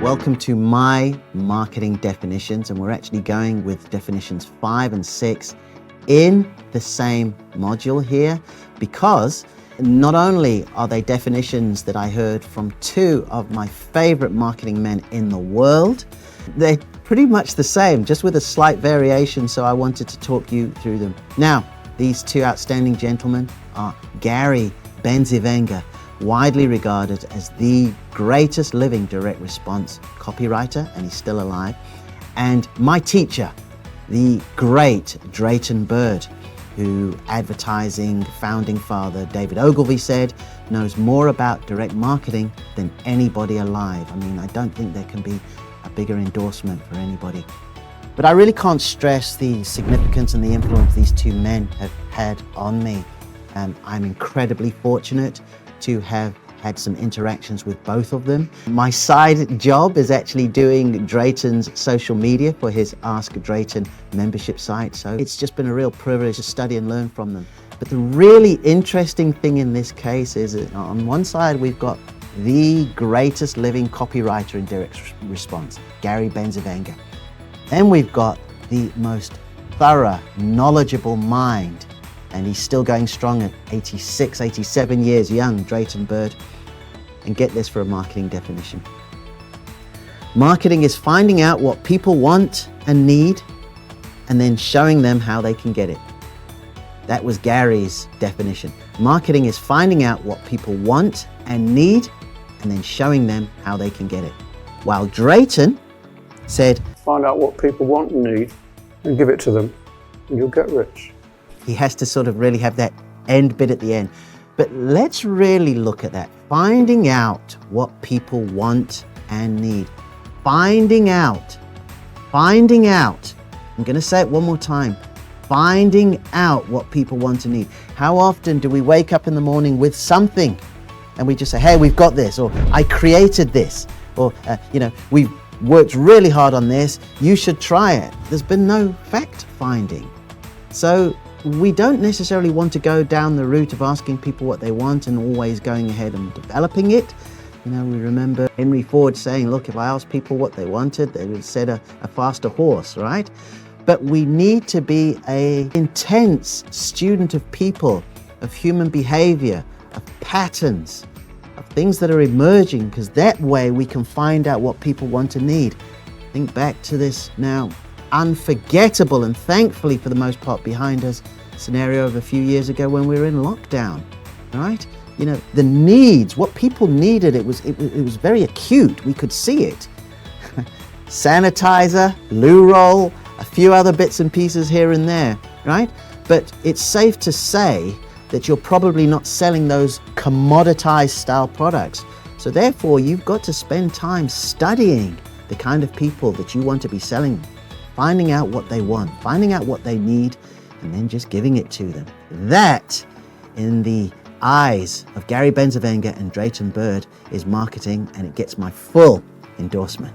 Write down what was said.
Welcome to my marketing definitions, and we're actually going with definitions 5 and 6 in the same module here, because not only are they definitions that I heard from two of my favorite marketing men in the world, they're pretty much the same, just with a slight variation, so I wanted to talk you through them. Now, these two outstanding gentlemen are Gary Bencivenga, widely regarded as the greatest living direct response copywriter, and he's still alive, and my teacher, the great Drayton, who advertising founding father David Ogilvy said knows more about direct marketing than anybody alive. I mean, I don't think there can be a bigger endorsement for anybody. But I really can't stress the significance and the influence these two men have had on me. I'm incredibly fortunate to have had some interactions with both of them. My side job is actually doing Drayton's social media for his Ask Drayton membership site. So it's just been a real privilege to study and learn from them. But the really interesting thing in this case is that on one side, we've got the greatest living copywriter in direct response, Gary Bencivenga. Then we've got the most thorough, knowledgeable mind, and he's still going strong at 86, 87 years young, Drayton. And get this for a marketing definition. Marketing is finding out what people want and need, and then showing them how they can get it. That was Gary's definition. Marketing is finding out what people want and need, and then showing them how they can get it. While Drayton said, find out what people want and need, and give it to them, and you'll get rich. He has to sort of really have that end bit at the end. But let's really look at that. Finding out what people want and need. Finding out. I'm going to say it one more time. Finding out what people want and need. How often do we wake up in the morning with something and we just say, hey, we've got this, or I created this, or, we've worked really hard on this, you should try it. There's been no fact finding. So we don't necessarily want to go down the route of asking people what they want and always going ahead and developing it. We remember Henry Ford saying, look, if I asked people what they wanted, they would set a faster horse, right? But we need to be an intense student of people, of human behavior, of patterns, of things that are emerging, because that way we can find out what people want and need. Think back to this now unforgettable and thankfully for the most part behind us scenario of a few years ago when we were in lockdown, right? The needs, what people needed, it was very acute. We could see it. Sanitizer, loo roll, a few other bits and pieces here and there, right? But it's safe to say that you're probably not selling those commoditized style products. So therefore, you've got to spend time studying the kind of people that you want to be selling, finding out what they want, finding out what they need, and then just giving it to them. That, in the eyes of Gary Bencivenga and Drayton, is marketing, and it gets my full endorsement.